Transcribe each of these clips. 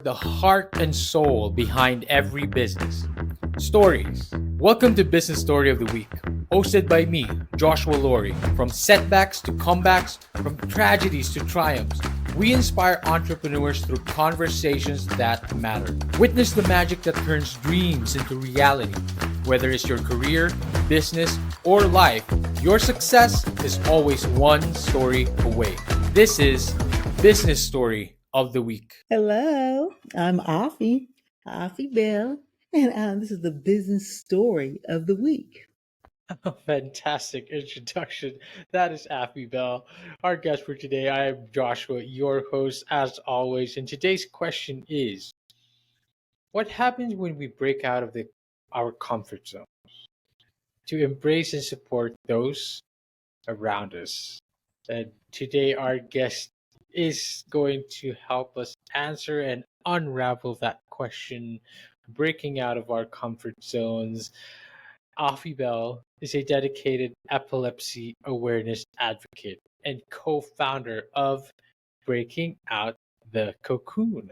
the heart and soul behind every business. Stories. Welcome to Business Story of the Week, hosted by me, Joshua Laurie. From setbacks to comebacks, from tragedies to triumphs, we inspire entrepreneurs through conversations that matter. Witness the magic that turns dreams into reality. Whether it's your career, business, or life, your success is always one story away. This is Business Story of the Week. Hello, I'm Afi Bell, and this is the business story of the week. Fantastic introduction. That is Afi Bell. Our guest for today, I am Joshua, your host, as always. And today's question is, what happens when we break out of our comfort zone to embrace and support those around us? And today, our guest is going to help us answer and unravel that question, breaking out of our comfort zones. Afi Bell is a dedicated epilepsy awareness advocate and co-founder of Breaking Out the Cocoon,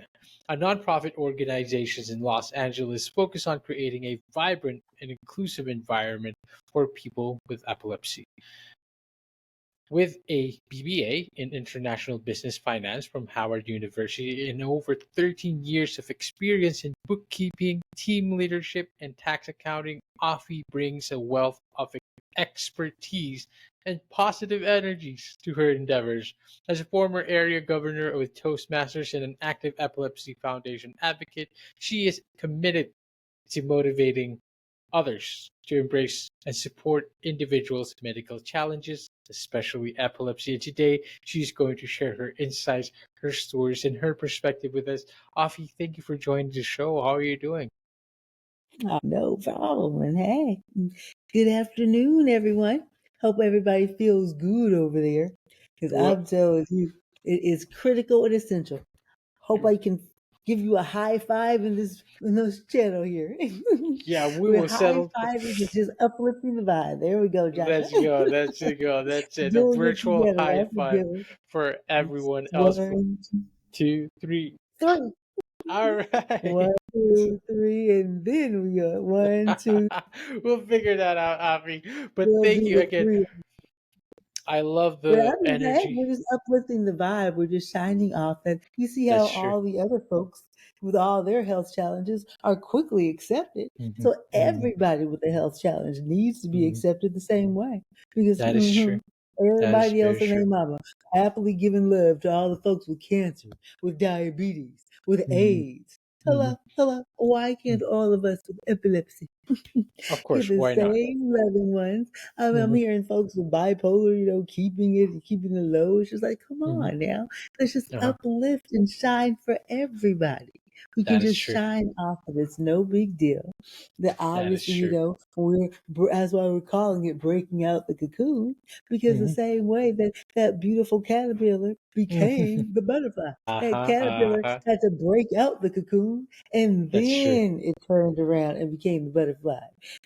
a nonprofit organization in Los Angeles focused on creating a vibrant and inclusive environment for people with epilepsy. With a BBA in International Business Finance from Howard University and over 13 years of experience in bookkeeping, team leadership, and tax accounting, Afi brings a wealth of expertise and positive energies to her endeavors. As a former area governor with Toastmasters and an active Epilepsy Foundation advocate, she is committed to motivating others to embrace and support individuals' medical challenges, especially epilepsy. And today, she's going to share her insights, her stories, and her perspective with us. Afi, thank you for joining the show. How are you doing? No problem. And hey, good afternoon, everyone. Hope everybody feels good over there, because I'm telling you, it is critical and essential. Hope I can give you a high five in this channel here. Yeah, we We're will high settle. fiving and just uplifting the vibe. There we go, Joshua. Let's go. Let's go. That's it. A Doing it virtual together high all five together. for everyone else. One, Two, three. three. All right. 1, 2, 3, and then we go 1, 2. We'll figure that out, Avi. But We'll thank do you the again. 3. I love But the other than that, energy. we're just uplifting the vibe. We're just shining off that. You see how That's true. all the other folks with all their health challenges are quickly accepted. Mhm, So mhm. everybody with a health challenge needs to be Mhm. accepted the same way. Because That is true. That is everybody else very and their true. mama happily giving love to all the folks with cancer, with diabetes, with Mhm, AIDS. mhm, Hello. Why can't mhm. all of us with epilepsy Of get course, the why not? same loving ones? I'm Mhm, hearing folks with bipolar, keeping it low. It's just like, come mhm. on now. Let's just Uh-huh. uplift and shine for everybody. We can That is just true. shine off of it. It's no big deal. That That is obviously, true. that's why we're calling it breaking out the cocoon, because the Mhm. same way that beautiful caterpillar became the butterfly. That Uh-huh, caterpillar uh-huh. had to break out the cocoon, and That's true. then it turned around and became the butterfly.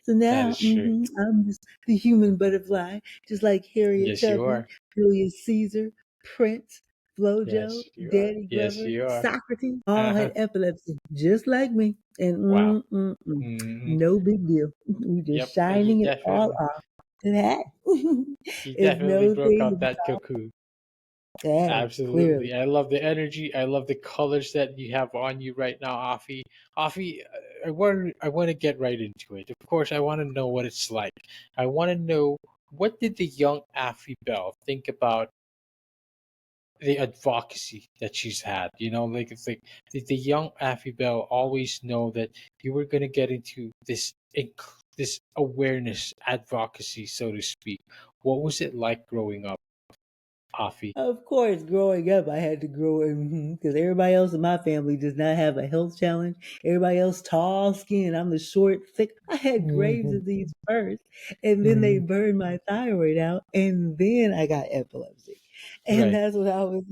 So That now, is true. I'm just the human butterfly, just like Harriet Yes, you Tubman, are. Julius Caesar, Prince, Flojo, Yes, you are. Daddy Yes, Glover, you are. Socrates, all Uh-huh. had epilepsy, just like me. And Wow. Hmm. no big deal. We just Yep. You shining it all definitely, off. And hey, you it's definitely no broke thing out to be that cocoon. hey, clearly. Absolutely. I love the energy. I love the colors that you have on you right now, Afi. Afi, I want to get right into it. Of course, I want to know what it's like. I want to know, what did the young Afi Bell think about the advocacy that she's had? Like, it's like, did the young Afi Bell always know that you were going to get into this awareness advocacy, so to speak? What was it like growing up, Afi? Of course, growing up, I had to grow because everybody else in my family does not have a health challenge. Everybody else tall, skin. I'm the short, thick. I had Graves' Hmm. disease first, and then they Hmm. burned my thyroid out, and then I got epilepsy. And Right. that's when I was,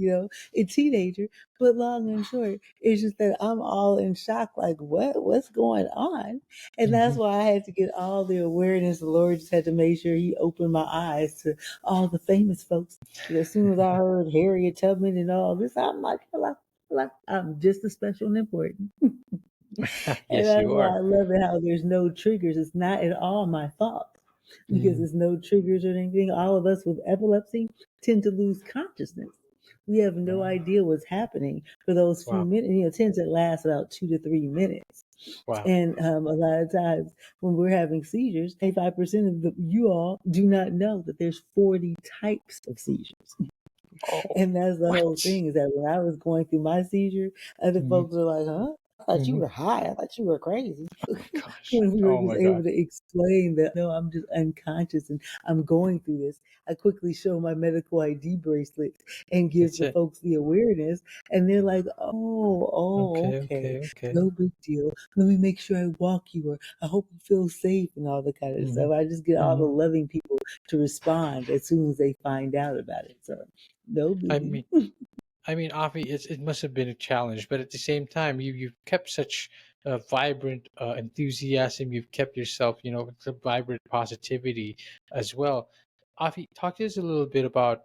a teenager. But long and short, it's just that I'm all in shock, like, what's going on? And that's Hmm. why I had to get all the awareness. The Lord just had to make sure He opened my eyes to all the famous folks. As soon as I heard Harriet Tubman and all this, I'm like, hello. I'm just as special and important. And Yes, that's you why are. I love it how there's no triggers. It's not at all my fault because Mm, there's no triggers or anything. All of us with epilepsy tend to lose consciousness. We have no wow. idea what's happening for those few Wow. minutes. It tends to last about 2 to 3 minutes. Wow. And a lot of times when we're having seizures, 85% of you all do not know that there's 40 types of seizures. Oh, And that's the whole what? thing is that when I was going through my seizure, other Hmm. folks were like, huh? I thought you Hmm. were high. I thought you were crazy. Gosh. When we were Oh just my able God. to explain that, no, I'm just unconscious and I'm going through this. I quickly show my medical ID bracelet and give That's the it. folks the awareness. And they're like, Okay. okay. Okay. Okay. No big deal. Let me make sure I walk you, or I hope you feel safe and all the kind of Hmm. stuff. I just get all the Hmm. loving people to respond as soon as they find out about it. So no I biggie. mean, Afi, it must have been a challenge, but at the same time, you've kept such a vibrant enthusiasm. You've kept yourself, with a vibrant positivity as well. Afi, talk to us a little bit about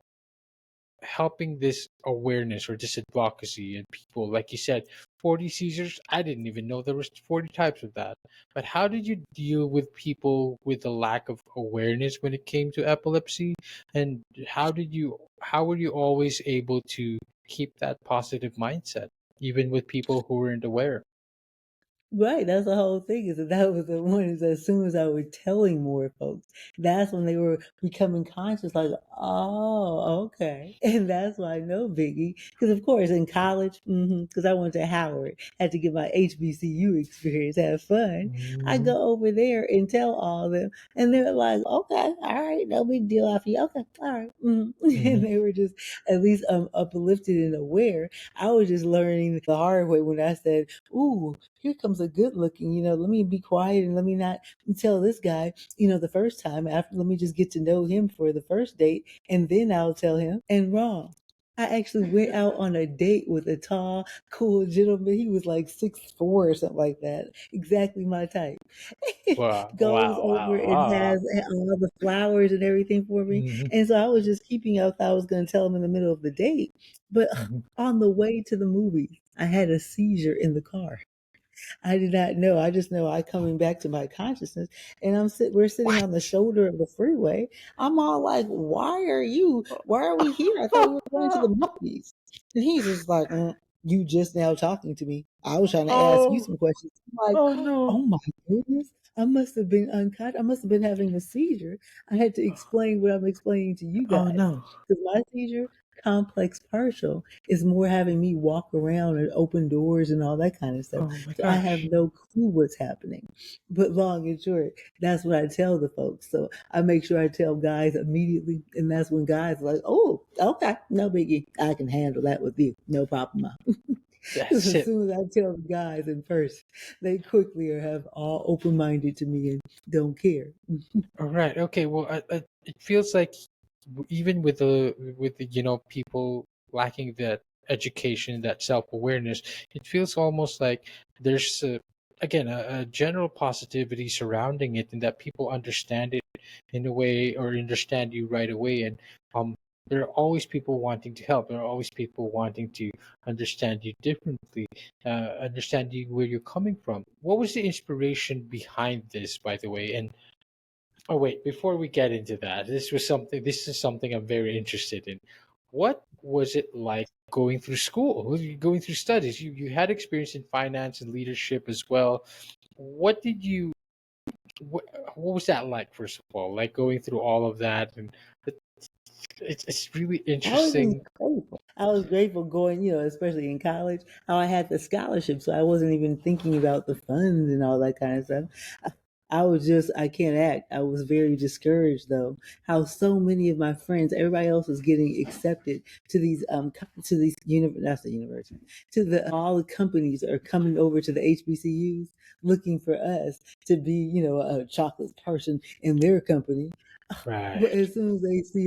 helping this awareness or this advocacy in people. Like you said, 40 seizures. I didn't even know there was 40 types of that. But how did you deal with people with a lack of awareness when it came to epilepsy? And how were you always able to keep that positive mindset, even with people who weren't aware? Right, that's the whole thing is that was the one is as soon as I was telling more folks, that's when they were becoming conscious, like, oh, okay. And that's why no biggie. Because of course in college, because I went to Howard, had to get my HBCU experience, have fun. I Hmm. go over there and tell all of them, and they're like, okay, all right, no big deal, I feel okay, all right. Hmm. And they were just at least uplifted and aware. I was just learning the hard way when I said, ooh, here comes a good looking, let me be quiet and let me not tell this guy, the first time after, let me just get to know him for the first date and then I'll tell him. And wrong. I actually went out on a date with a tall, cool gentleman. He was like 6'4" or something like that. Exactly my type. Wow! Goes Wow! over Wow! and Wow! has all the flowers and everything for me. Hmm. And so I was just keeping out. I was going to tell him in the middle of the date. But Hmm. on the way to the movies, I had a seizure in the car. I did not know. I just know I coming back to my consciousness, and we're sitting on the What? shoulder of the freeway. I'm all like, why are we here? I thought we were going to the movies." And he's just like, you just now talking to me. I was trying to ask you Oh! some questions. I'm like, Oh no! oh my goodness. I must have been unconscious. I must have been having a seizure. I had to explain what I'm explaining to you Oh guys. no! Because my seizure, complex partial, is more having me walk around and open doors and all that kind of stuff. Oh my So I have gosh! no clue what's happening. But long and short, that's what I tell the folks. So I make sure I tell guys immediately. And that's when guys are like, oh, okay, no biggie. I can handle that with you. No problem. Because That's as it. soon as I tell the guys in person, they quickly have all open minded to me and don't care. All right. Okay. Well, it feels like even with the people lacking that education, that self awareness, it feels almost like there's again a general positivity surrounding it, and that people understand it in a way or understand you right away, and um. There are always people wanting to help. There are always people wanting to understand you differently, understand you where you're coming from. What was the inspiration behind this, by the way? And oh wait, before we get into that, this is something I'm very interested in. What was it like going through school, going through studies? You had experience in finance and leadership as well. What did you what, what was that like, first of all? Like going through all of that, and it- it's really I was just interesting. grateful. I was grateful going, especially in college, how I had the scholarship. So I wasn't even thinking about the funds and all that kind of stuff. I can't act. I was very discouraged though, how so many of my friends, everybody else was getting accepted to these, that's the university, all the companies are coming over to the HBCUs looking for us to be, a chocolate person in their company. But Right. as soon as they see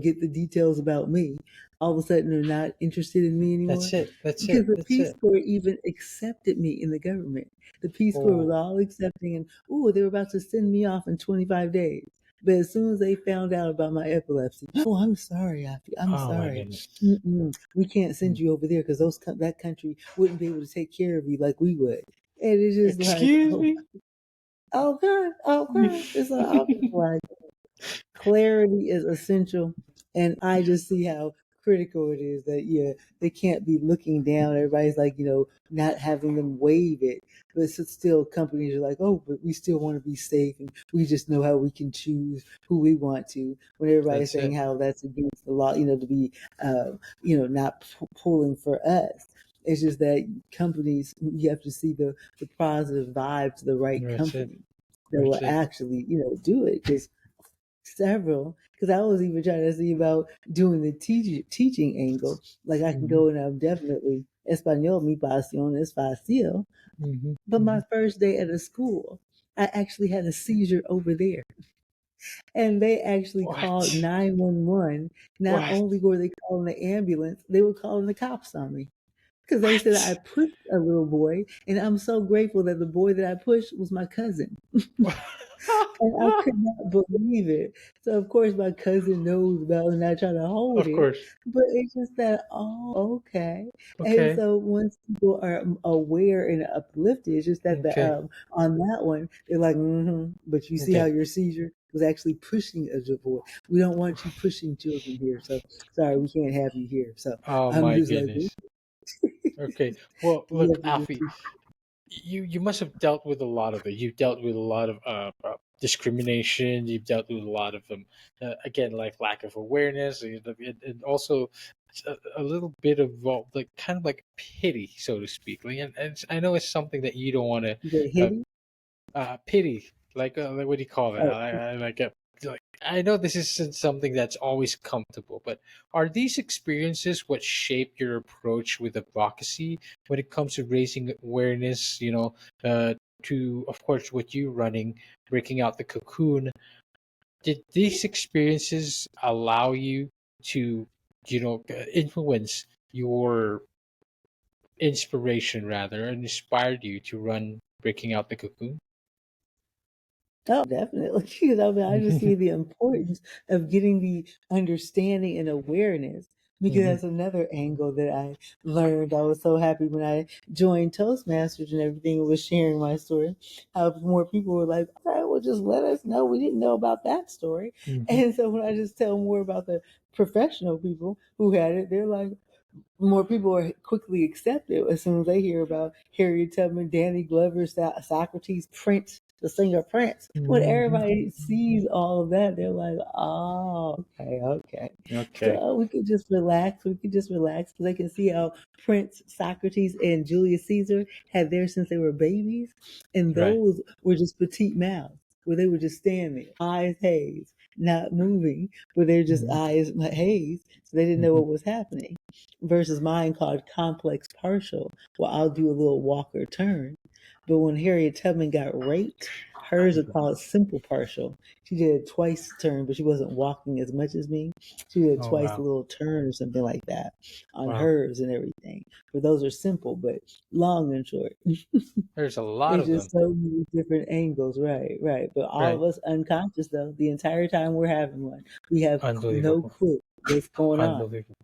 get the details about me, all of a sudden they're not interested in me anymore. That's it. That's Because it. the That's Peace it. Corps even accepted me in the government. The Peace Corps was Oh. all accepting, and ooh, they were about to send me off in 25 days. But as soon as they found out about my epilepsy, oh, I'm sorry, Afi, I'm Oh my sorry. goodness. We can't send Mm. you over there because that country wouldn't be able to take care of you like we would. And it's just like, Excuse oh, me. okay, okay. It's like, I'm just like, clarity is essential, and I just see how critical it is that they can't be looking down. Everybody's like not having them waive it, but it's still companies are like, oh, but we still want to be safe, and we just know how we can choose who we want to. When everybody's That's saying it. how that's against the law, to be not pulling for us. It's just that companies, you have to see the positive vibe to the right That's it. company that will That's it. actually do it, because several, because I was even trying to see about doing the teaching angle. Like I can Hmm. go and I'm definitely Espanol, mi pasión es fácil. Hmm. But Hmm. my first day at a school, I actually had a seizure over there. And they actually called What? 911. Not What? only were they calling the ambulance, they were calling the cops on me. Because they said I What? pushed a little boy, and I'm so grateful that the boy that I pushed was my cousin. And I could not believe it. So of course my cousin knows about it and I try to hold Of it. course. But it's just that, oh, okay. And Okay. so once people are aware and uplifted, it's just that the Okay. on that one, they're like, but you see how Okay. your seizure was actually pushing a boy. We don't want you pushing children here. So sorry, we can't have you here. So Oh I'm my just like, goodness. Okay. Well, you look, have to just Afi, you must have dealt with a lot of it. You've dealt with a lot of discrimination. You've dealt with a lot of again, like lack of awareness, and also a little bit of like kind of like pity, so to speak. Like, and I know it's something that you don't want to get uh, hit. pity. Like what do you call that? Oh, Like I know this isn't something that's always comfortable, but are these experiences what shape your approach with advocacy when it comes to raising awareness? To of course what you running, breaking out the cocoon. Did these experiences allow you to, influence your inspiration rather, and inspired you to run breaking out the cocoon? oh, definitely. Because I mean, I just see the importance of getting the understanding and awareness. Because Hmm. that's another angle that I learned. I was so happy when I joined Toastmasters and everything and was sharing my story. How more people were like, okay, well, just let us know. We didn't know about that story. Hmm. And so when I just tell more about the professional people who had it, they're like, more people are quickly accepted as soon as they hear about Harriet Tubman, Danny Glover, Socrates, Prince, the singer Prince. When Hmm. everybody sees all of that, they're like, "Oh, okay, okay." Okay. So we could just relax. We could just relax because they can see how Prince, Socrates, and Julius Caesar had theirs since they were babies, and Right. those were just petite mouths where they would just stand there, eyes haze, not moving, but they're just Hmm. eyes haze, so they didn't know Hmm. what was happening versus mine called complex partial, where I'll do a little walk or turn. But when Harriet Tubman got raped, hers are called simple partial. She did twice turn, but she wasn't walking as much as me. She did Oh twice a wow. little turn or something like that on Wow. hers and everything. But those are simple, but long and short. There's a lot It's of them. just so many different angles, right, right. But all Right. of us unconscious though, the entire time we're having one, we have no Unbelievable. clue what's going on. Unbelievable.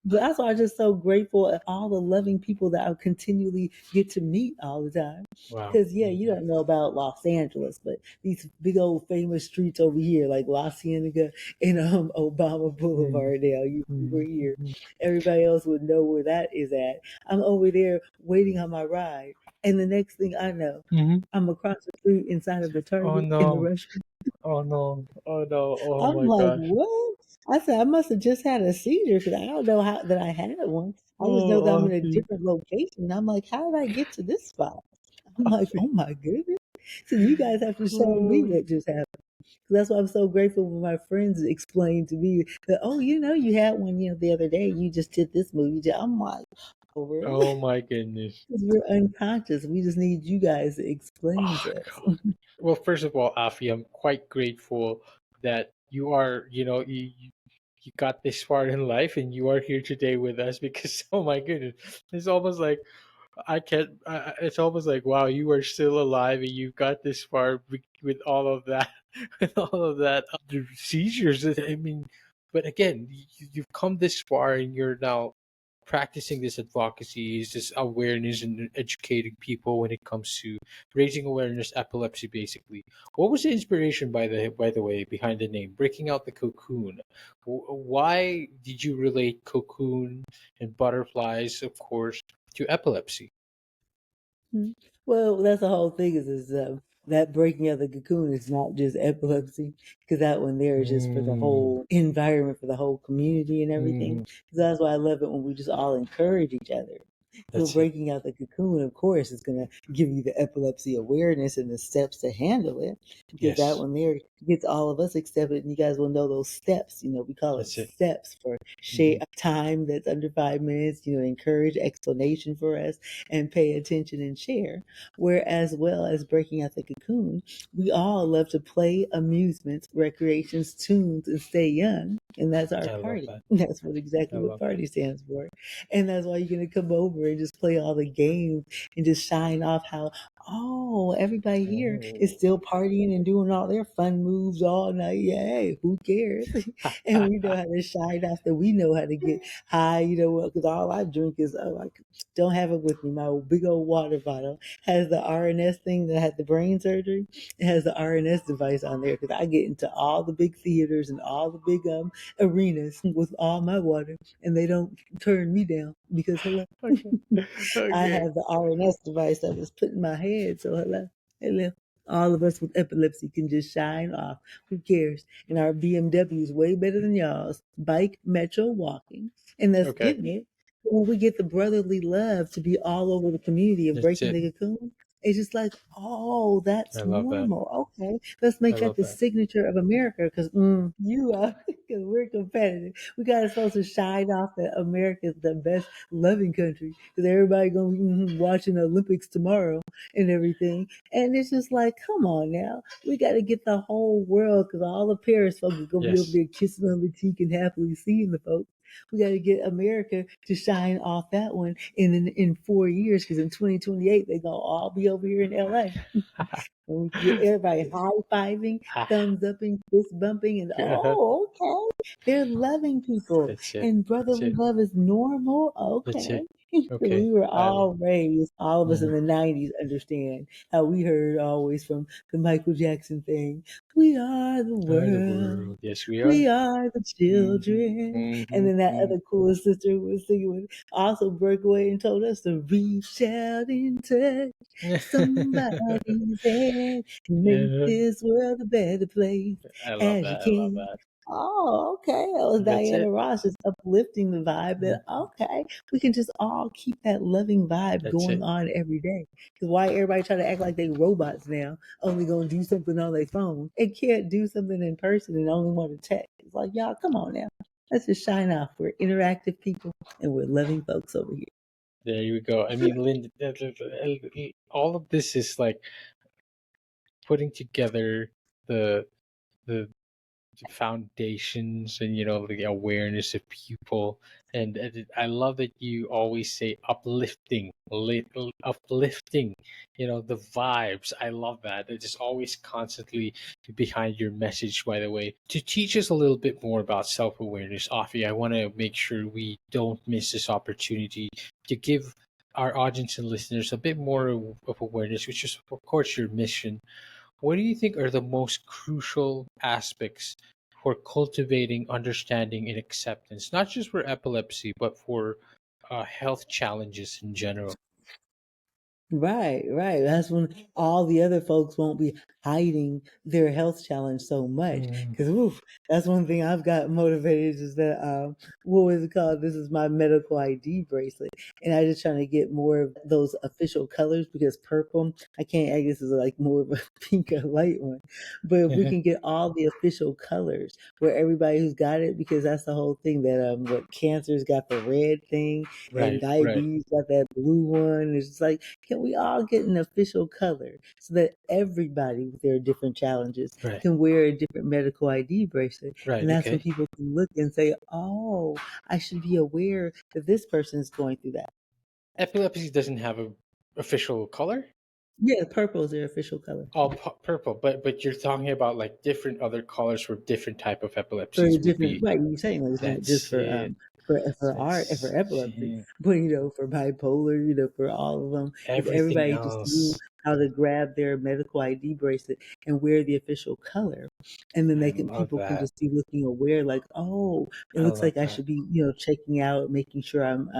But that's why I'm just so grateful of all the loving people that I continually get to meet all the time. Wow. Because yeah, you don't know about Los Angeles, but these big old famous streets over here, like La Cienega and Obama Mm-hmm. Boulevard, now you over here, Mm-hmm. everybody else would know where that is at. I'm over there waiting on my ride, and the next thing I know, Hmm. I'm across the street inside of the Oh Target in the no. restaurant. Oh no. Oh no. Oh I'm my like, gosh. what? I said, I must have just had a seizure because I don't know how that I had one. I just know that I'm Oh, in a Afi. different location. I'm like, how did I get to this spot? I'm like, Afi. oh my goodness. So you guys have to show me Oh. what just happened. That's why I'm so grateful when my friends explained to me that, oh, you had one, the other day. You just did this movie. I'm like, oh, really? Oh my goodness. Because we're unconscious. We just need you guys to explain Oh to us. god. Well, first of all, Afi, I'm quite grateful that you are, you got this far in life and you are here today with us because oh my goodness, it's almost like I can't. It's almost like, wow, you are still alive and you got this far with all of that, with all of that the seizures. I mean, but again, you've come this far and you're now practicing this advocacy, is this awareness and educating people when it comes to raising awareness, epilepsy, basically. What was the inspiration, by the way, behind the name Breaking Out the Cocoon? Why did you relate cocoon and butterflies, of course, to epilepsy? Mhm. Well, that's the whole thing is that breaking of the cocoon is not just epilepsy, because that one there is just for the Mm, whole environment, for the whole community and everything. mm, So that's why I love it when we just all encourage each other. So that's it. breaking out the cocoon, of course, is going to give you the epilepsy awareness and the steps to handle it, because that Yes, one there gets all of us accepted, and you guys will know those steps. We call it that's it. steps for share Hmm. time that's under 5 minutes. Encourage explanation for us and pay attention and share. Where as well as breaking out the cocoon, we all love to play, amusements, recreations, tunes, and stay young. And that's our I love party. that. That's I exactly what love that. party stands for. And that's why you're gonna come over and just play all the games and just shine off how, oh, everybody here is Oh. still partying and doing all their fun moves all night. Yay, who cares? And we know how to shine off that we know how to get high, because all I drink is, oh, I don't have it with me. My big old water bottle has the RNS thing that had the brain surgery. It has the RNS device on there because I get into all the big theaters and all the big arenas with all my water, and they don't turn me down because hello, Okay. I Okay. have the RNS device that is put in my head. So hello. All of us with epilepsy can just shine off. Who cares? And our BMW is way better than y'all's. Bike, metro, walking. And that's Okay. getting it. But when we get the brotherly love to be all over the community and That's breaking it. the cocoon, it's just like, oh, I that's love that. normal. Okay, let's I make that love the that. signature of America because you are, because we're competitive. We got supposed to shine off that America is the best loving country because everybody gonna be watching the Olympics tomorrow and everything. And it's just like, come on now, we got to get the whole world because all the Paris folks are gonna be over Yes. there kissing on the cheek and happily seeing the folks. We got to get America to shine off that one in 4 years because in 2028 they're gonna all be over here in LA. And we get everybody high fiving, Ah, thumbs up, and fist bumping, and oh, okay, they're loving people, that's it. and That's brotherly it. love is normal. That's Okay, it. we Okay. were I love. all raised. All of us in Mhm. the '90s understand how we heard always from the Michael Jackson thing. We are the Oh, the world. world. Yes, we are. We are the Mm-hmm. children. And then that Mm-hmm. other cool sister was singing, also broke away and told us to reach out and touch somebody's hand and make Yeah. this world a better place I love as you that. I love can. that. Oh, okay. That was That's Diana it. Ross just uplifting the vibe that, Mhm. okay, we can just all keep that loving vibe That's going it. on every day. Because why everybody try to act like they robots now, only going to do something on their phone and can't do something in person and only want to text? It's like, y'all, come on now. Let's just shine off. We're interactive people and we're loving folks over here. There you go. I mean, Linda, all of this is like putting together the the foundations and the awareness of people, and I love that you always say uplifting, uplifting, the vibes. I love that. It is always constantly behind your message. By the way, to teach us a little bit more about self-awareness, Afi, I want to make sure we don't miss this opportunity to give our audience and listeners a bit more of awareness, which is of course your mission. What do you think are the most crucial aspects for cultivating understanding and acceptance, not just for epilepsy, but for health challenges in general? Right, right. That's when all the other folks won't be hiding their health challenge so much. Mm. Because that's one thing I've got motivated is that what was it called? This is my medical ID bracelet, and I just trying to get more of those official colors because purple, I can't. I guess is like more of a pink or light one, but if we can get all the official colors where everybody who's got it, because that's the whole thing that what cancer's got the red thing and Right, right, diabetes got that blue one. It's just like can we all get an official color so that everybody with their different challenges right, can wear a different medical ID bracelet? And right. that's when Okay. people can look and say, oh, I should be aware that this person is going through that. Epilepsy doesn't have a official color. Yeah, purple is their official color. Oh, purple. But you're talking about like different other colors for different type of For epilepsies would different, be. right, you're saying like it's not just That's it. for art and for That's epilepsy, it. but for bipolar, for all of them, if Everything everybody just knew else. how to grab their medical ID bracelet and wear the official color, and then I love people can that. just be looking aware, like, oh, it I looks love like I that. should be, checking out, making sure I'm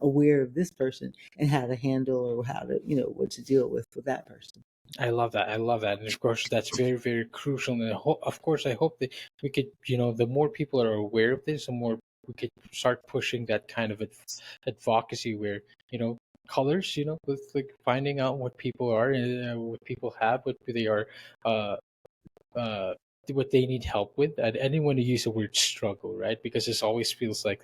aware of this person and how to handle or how to, what to deal with that person. I love that. I love that. And of course, that's very, very crucial. And of course, I hope that we could, the more people are aware of this, the more we could start pushing that kind of advocacy where, colors, with like finding out what people are and what people have, what they are, uh, uh, what they need help with. And anyone who use the word struggle, right? Because it always feels like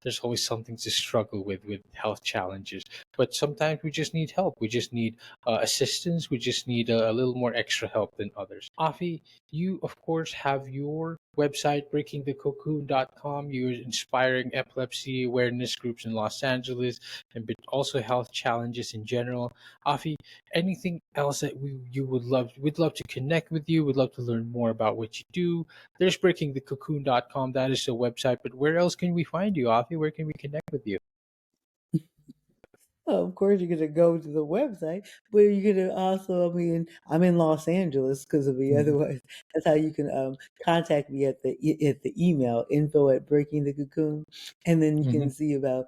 there's always something to struggle with health challenges. But sometimes we just need help. We just need assistance. We just need a little more extra help than others. Afi, you of course have your website breakingthecocoon.com. You're inspiring epilepsy awareness groups in Los Angeles and but also health challenges in general. Afi, anything else that you we'd love to connect with you, would love to learn more about what you do. There's breakingthecocoon.com. That is the website, but where else can we find you, Afi? Where can we connect with you? Well, of course, you're gonna go to the website, but you're gonna also, I mean, I'm in Los Angeles because of the Mhm. otherwise. That's how you can contact me at the email info at breaking the cocoon, and then you can Mhm. see about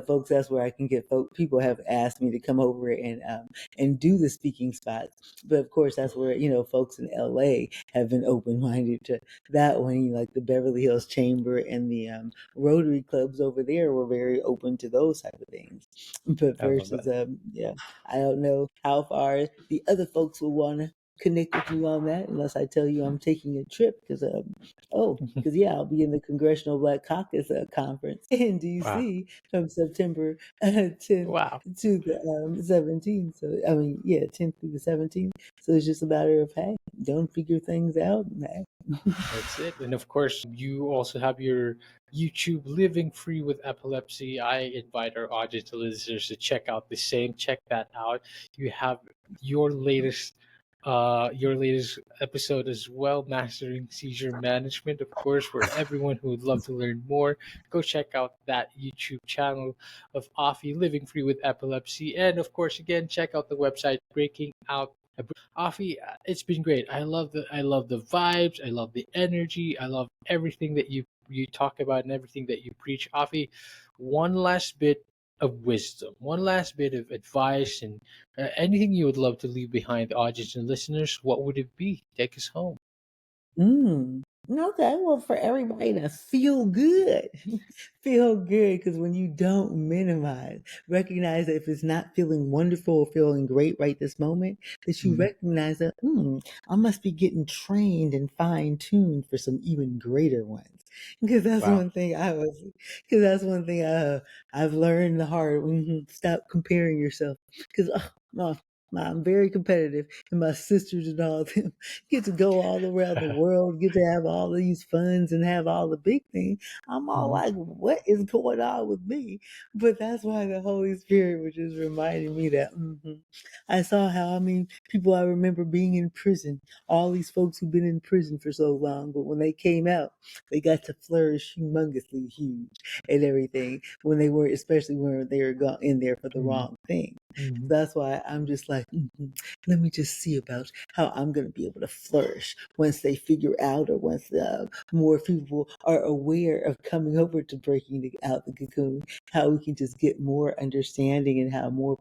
folks. That's where I can get people have asked me to come over and do the speaking spots. But of course, that's where folks in LA have been open minded to that one. Like the Beverly Hills Chamber and the Rotary clubs over there were very open to those type of things. But I love versus that. yeah, I don't know how far the other folks will want to connect with me on that unless I tell you I'm taking a trip because yeah, I'll be in the Congressional Black Caucus conference in Wow. DC from September 10th Wow. to the 17th. So I mean, yeah, 10th through the 17th. So it's just a matter of, hey, don't figure things out. Hey. That's it. And of course, you also have your YouTube Living Free with Epilepsy. I invite our audience listeners to check out the same. Check that out. You have your latest episode as well, Mastering Seizure Management, of course, for everyone who would love to learn more. Go check out that YouTube channel of Afi Living Free with Epilepsy. And of course, again, check out the website Breaking Out. Afi, it's been great. I love the vibes. I love the energy. I love everything that you talk about and everything that you preach. Afi, one last bit of wisdom, one last bit of advice, and anything you would love to leave behind the audience and listeners. What would it be? Take us home. Mm. Okay, well, for everybody to feel good, feel good, because when you don't minimize, recognize that if it's not feeling wonderful or feeling great right this moment, that you Mhm. recognize that, I must be getting trained and fine tuned for some even greater ones. Because that's Wow. one thing because that's one thing I've learned the hard. Stop comparing yourself, because I'm very competitive, and my sisters and all of them get to go all around the world, get to have all these funds and have all the big things. I'm all Mhm. like, what is going on with me? But that's why the Holy Spirit was just reminding me that I saw how, I mean, people I remember being in prison, all these folks who've been in prison for so long, but when they came out, they got to flourish humongously huge and everything when they were, especially when they were in there for the Mhm. wrong thing. Mhm. That's why I'm just like, let me just see about how I'm going to be able to flourish once they figure out, or once more people are aware of coming over to out the cocoon, how we can just get more understanding and how more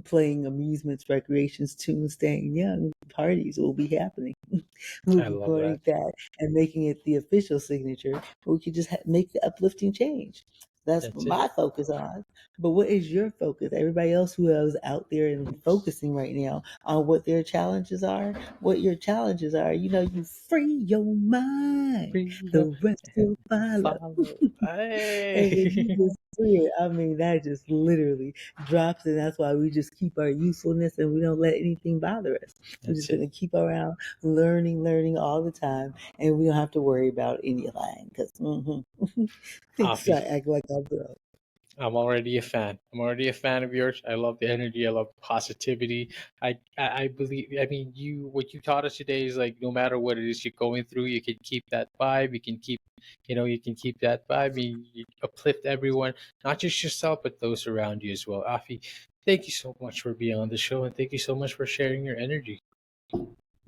playing amusements, recreations, tunes, staying young parties will be happening. I Moving love forward that. like that and making it the official signature, we could just make the uplifting change. That's That's what it. my focus on. But what is your focus? Everybody else who is out there and focusing right now on what their challenges are, what your challenges are. You free your mind, Free your the rest will follow. follow. And when you Hey. just free it, I mean, that just literally drops it. That's why we just keep our usefulness and we don't let anything bother us. We're That's just it. going to keep around learning all the time. And we don't have to worry about anything because things Afi. I act like I'm broke. I'm already a fan. I'm already a fan of yours. I love the energy. I love positivity. I believe. I mean, what you taught us today is like no matter what it is you're going through, you can keep that vibe. You can keep, you can keep that vibe. You uplift everyone, not just yourself, but those around you as well. Afi, thank you so much for being on the show, and thank you so much for sharing your energy.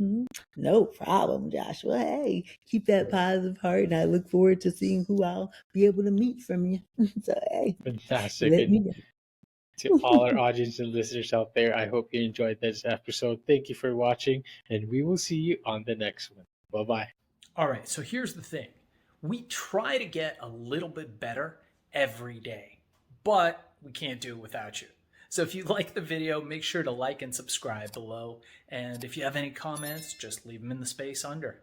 Mhm. No problem, Joshua. Hey, keep that positive heart, and I look forward to seeing who I'll be able to meet from you. So, hey, Fantastic. let And me to all our know. audience and listeners out there, I hope you enjoyed this episode. Thank you for watching, and we will see you on the next one. Bye bye. All right, so here's the thing, we try to get a little bit better every day, but we can't do it without you. So if you like the video, make sure to like and subscribe below. And if you have any comments, just leave them in the space under.